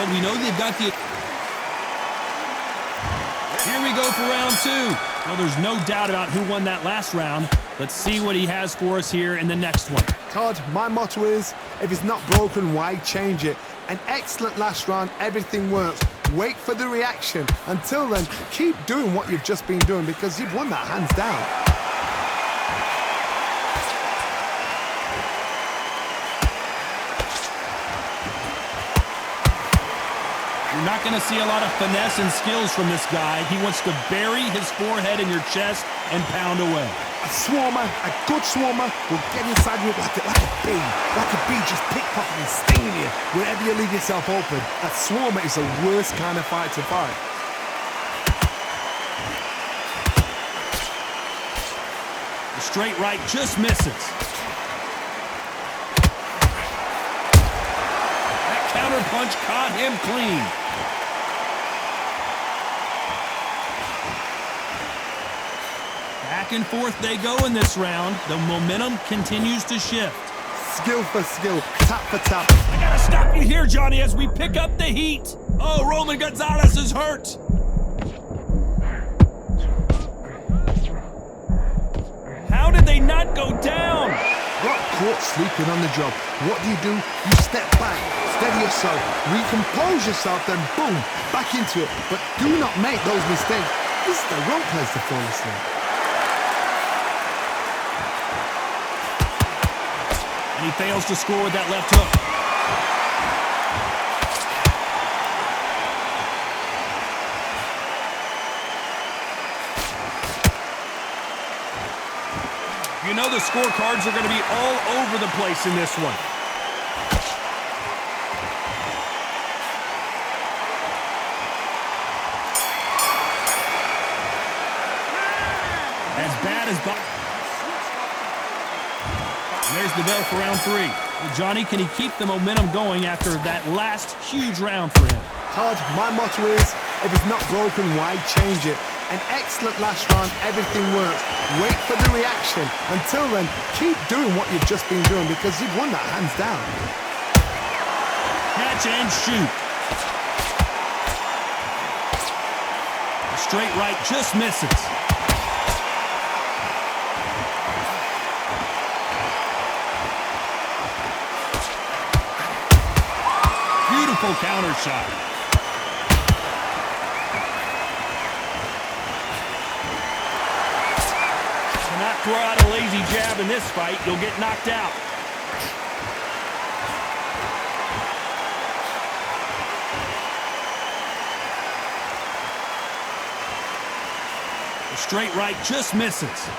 battle. We know they've got the... Here we go for round two. Well, there's no doubt about who won that last round. Let's see what he has for us here in the next one. Todd, my motto is, if it's not broken, why change it? An excellent last round, everything works. Wait for the reaction. Until then, keep doing what you've just been doing because you've won that hands down. You're not going to see a lot of finesse and skills from this guy. He wants to bury his forehead in your chest and pound away. A swarmer, a good swarmer, will get inside you like a bee just pickpocketing and stinging you wherever you leave yourself open. A swarmer is the worst kind of fight to fight. The straight right just misses. That counter punch caught him clean. Back and forth they go in this round. The momentum continues to shift. Skill for skill, tap for tap. I gotta stop you here, Johnny, as we pick up the heat. Oh, Roman Gonzalez is hurt. How did they not go down? Got caught sleeping on the job. What do? You step back, steady yourself, recompose yourself, then boom, back into it. But do not make those mistakes. This is the wrong place to fall asleep. And he fails to score with that left hook. You know the scorecards are going to be all over the place in this one. As bad as... And there's the bell for round three. Well, Johnny, can he keep the momentum going after that last huge round for him? Todd, my motto is, if it's not broken, why change it? An excellent last round, everything works. Wait for the reaction. Until then, keep doing what you've just been doing because you've won that hands down. Catch and shoot. The straight right just misses. Beautiful counter shot. Cannot throw out a lazy jab in this fight. You'll get knocked out. The straight right just misses.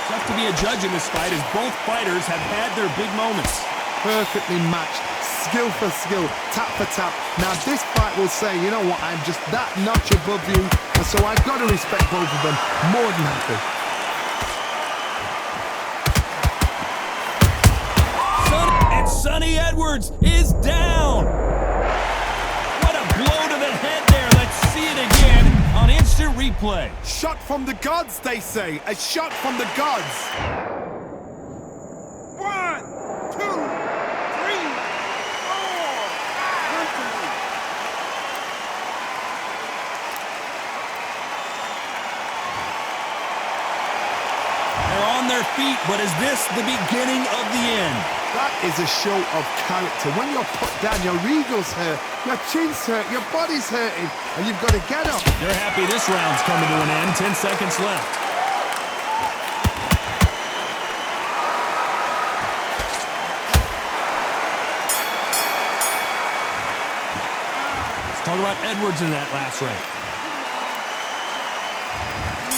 Tough to be a judge in this fight as both fighters have had their big moments. Perfectly matched, skill for skill, tap for tap. Now this fight will say, you know what, I'm just that notch above you, and so I've got to respect both of them more than happy. And Sonny Edwards is down. What a blow to the head there. Let's see it again on instant replay. Shot from the gods, they say. A shot from the gods. 1, 2, 3, 4. They're on their feet, but is this the beginning of the end? That is a show of character. When you're put down, your eagles hurt, your chin's hurt, your body's hurting, and you've got to get up. They're happy this round's coming to an end. 10 seconds left. Let's talk about Edwards in that last round.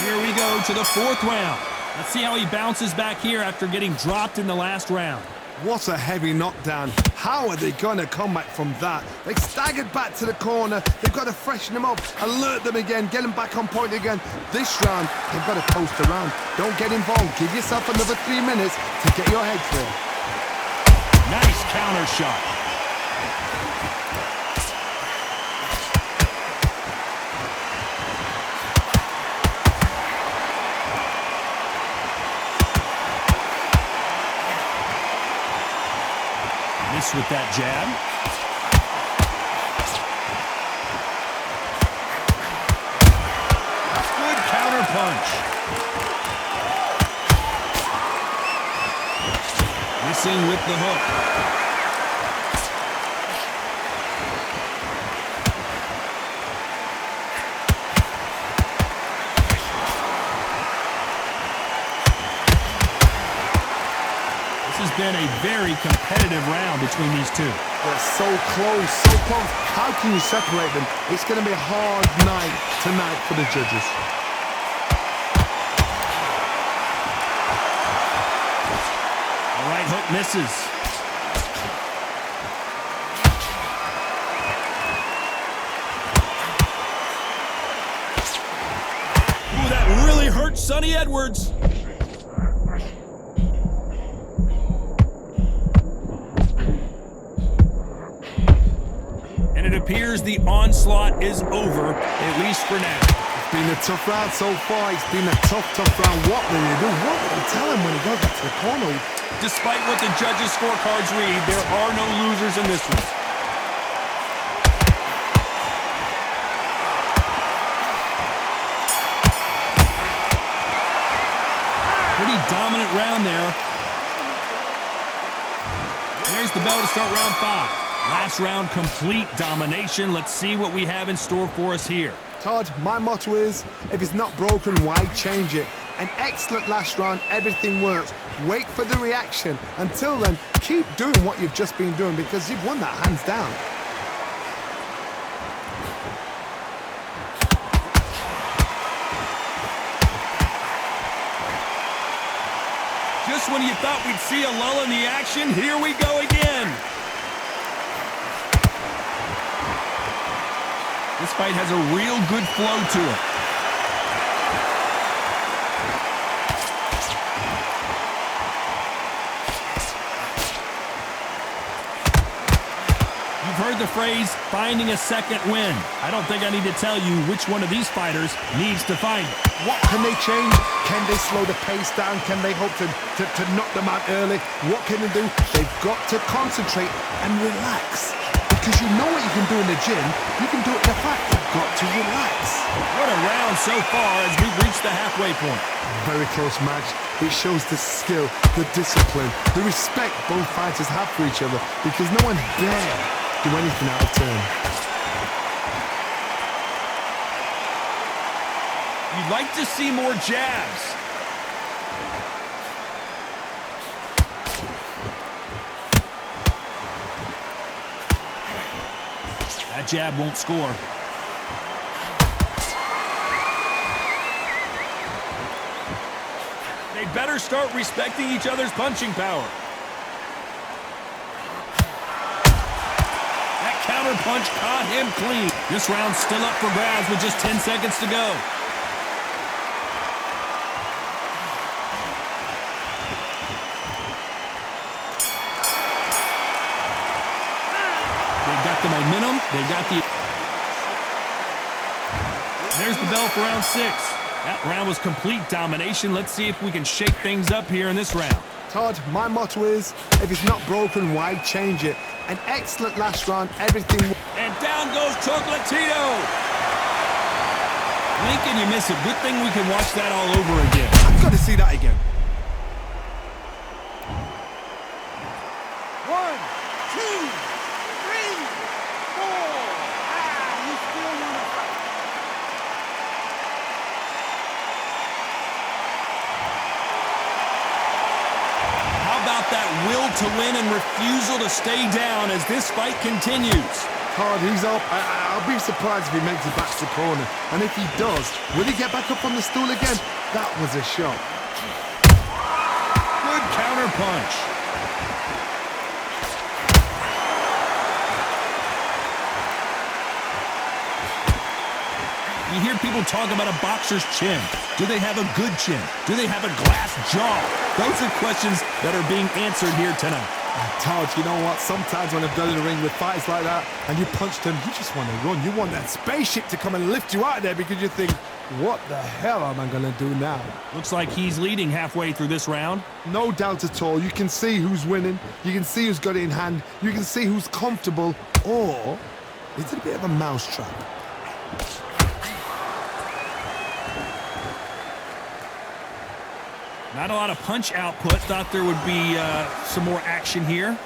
Here we go to the fourth round. Let's see how he bounces back here after getting dropped in the last round. What a heavy knockdown. How are they going to come back from that? They staggered back to the corner. They've got to freshen them up, alert them again, get them back on point again. This round, they've got to post around. Don't get involved. Give yourself another 3 minutes to get your head clear. Nice counter shot. Miss with that jab. Good counter punch. Missing with the hook. This has been a very competitive round between these two. They're so close, so close. How can you separate them? It's going to be a hard night tonight for the judges. All right, hook misses. Ooh, that really hurt Sonny Edwards. It appears the onslaught is over, at least for now. It's been a tough round so far. It's been a tough round. What will you do? What will you tell him when he goes back to the corner? Despite what the judges' scorecards read, there are no losers in this one. Pretty dominant round there. There's the bell to start round 5. Last round, complete domination. Let's see what we have in store for us here. Todd, my motto is, if it's not broken, why change it? An excellent last round, everything works. Wait for the reaction. Until then, keep doing what you've just been doing because you've won that hands down. Just when you thought we'd see a lull in the action, here we go again. This fight has a real good flow to it. You've heard the phrase, finding a second win. I don't think I need to tell you which one of these fighters needs to find it. What can they change? Can they slow the pace down? Can they hope to knock them out early? What can they do? They've got to concentrate and relax. Because you know what you can do in the gym, you can do it in the fight. You've got to relax. What a round so far as we've reached the halfway point. Very close match. It shows the skill, the discipline, the respect both fighters have for each other because no one dare do anything out of turn. You'd like to see more jabs. That jab won't score. They better start respecting each other's punching power. That counter punch caught him clean. This round's still up for grabs with just 10 seconds to go. They've got the momentum. They've got the... There's the bell for round 6. That round was complete domination. Let's see if we can shake things up here in this round. Todd, my motto is, if it's not broken, why change it? An excellent last round, everything... And down goes Chocolatito! Blink and you miss it. Good thing we can watch that all over again. I've got to see that again. 1, 2, 3, 4. You still want to fight. How about that will to win and refusal to stay down as this fight continues? Todd, he's up. I'll be surprised if he makes it back to the corner. And if he does, will he get back up on the stool again? That was a shot. Good counter punch. You hear people talk about a boxer's chin. Do they have a good chin? Do they have a glass jaw? Those are questions that are being answered here tonight. Todd, you know what? Sometimes when I've done in the ring with fights like that and you punch them, you just want to run. You want that spaceship to come and lift you out of there because you think, What the hell am I gonna do now? Looks like he's leading halfway through this round. No doubt at all. You can see who's winning. You can see who's got it in hand. You can see who's comfortable. Or is it a bit of a mousetrap? Not a lot of punch output. Thought there would be some more action here.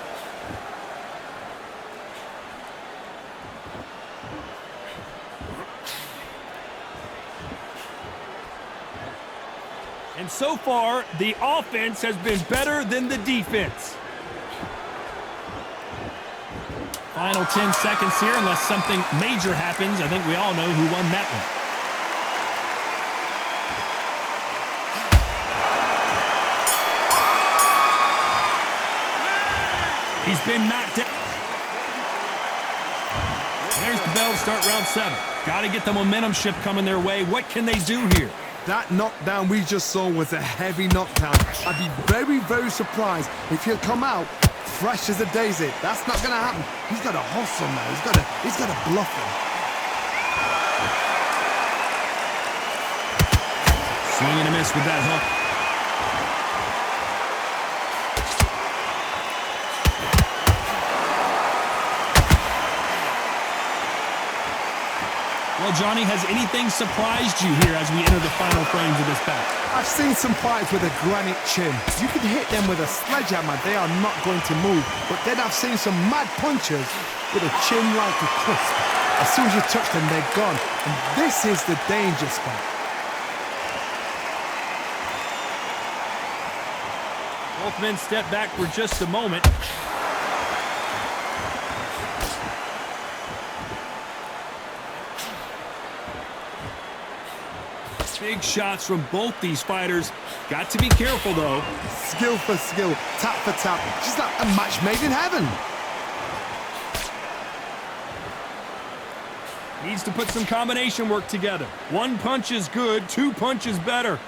And so far, the offense has been better than the defense. Final 10 seconds here, unless something major happens. I think we all know who won that one. He's been knocked down. There's the bell to start round 7. Got to get the momentum shift coming their way. What can they do here? That knockdown we just saw was a heavy knockdown. I'd be very, very surprised if he'll come out fresh as a daisy. That's not going to happen. He's got to hustle now. He's got to bluff him. Swing and a miss with that hook. Well, Johnny, has anything surprised you here as we enter the final frames of this bout? I've seen some fights with a granite chin. You can hit them with a sledgehammer, they are not going to move. But then I've seen some mad punchers with a chin like a crisp. As soon as you touch them, they're gone. And this is the danger spot. Both men step back for just a moment. Big shots from both these fighters. Got to be careful, though. Skill for skill, tap for tap. Just like a match made in heaven. Needs to put some combination work together. One punch is good, 2 punches better.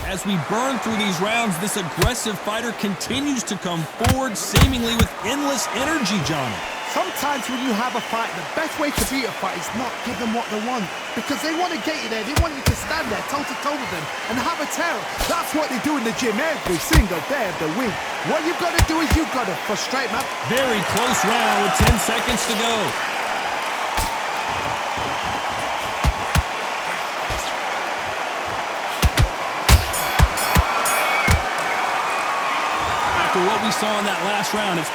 As we burn through these rounds, this aggressive fighter continues to come forward, seemingly with endless energy, Johnny. Sometimes when you have a fight, the best way to beat a fight is not give them what they want. Because they want to get you there. They want you to stand there toe-to-toe with them and have a terror. That's what they do in the gym every single day of the week. What you've got to do is you've got to frustrate them. Very close round with 10 seconds to go. What we saw in that last round is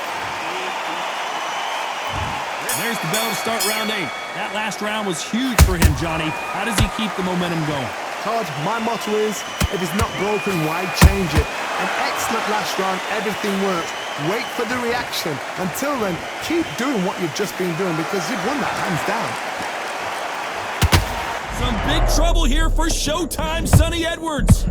there's the bell to start round 8. That last round was huge for him, Johnny. How does he keep the momentum going? Todd, my motto is, if it's not broken, why change it? An excellent last round, everything works. Wait for the reaction. Until then, keep doing what you've just been doing because you've won that hands down. Some big trouble here for Showtime Sonny Edwards.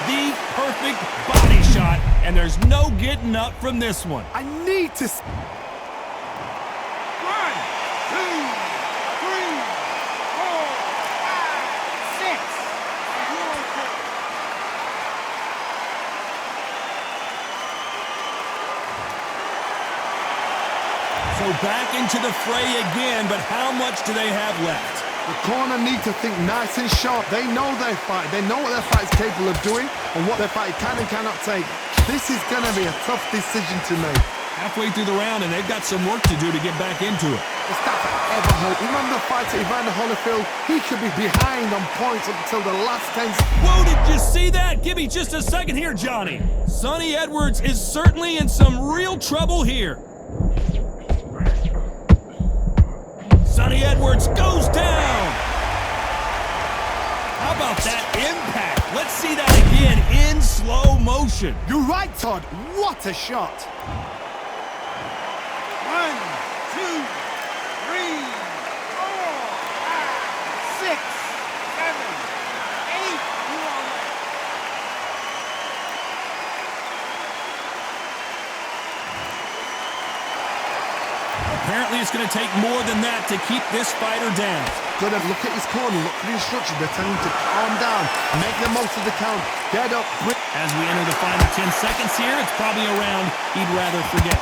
The perfect body shot, and there's no getting up from this one. I need to... 1, 2, 3, 4, 5, 6. So back into the fray again, but how much do they have left? The corner need to think nice and sharp. They know their fight. They know what their fight is capable of doing and what their fight can and cannot take. This is going to be a tough decision to make. Halfway through the round, and they've got some work to do to get back into it. If that ever hope. Remember the fight at Evander Holyfield? He could be behind on points until the last 10 seconds. Whoa, did you see that? Give me just a second here, Johnny. Sonny Edwards is certainly in some real trouble here. Sonny Edwards goes down. How about that impact? Let's see that again in slow motion. You're right, Todd. What a shot. 1, 2, 3, 4, 5, 6, 7, 8. You are right. Apparently it's going to take more than that to keep this fighter down. Gotta look at his corner, look for the instructions. They're telling him to calm down, make the most of the count, get up, As we enter the final 10 seconds here, it's probably a round he'd rather forget.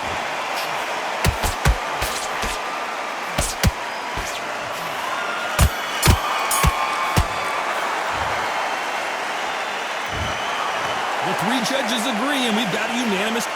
The three judges agree, and we've got a unanimous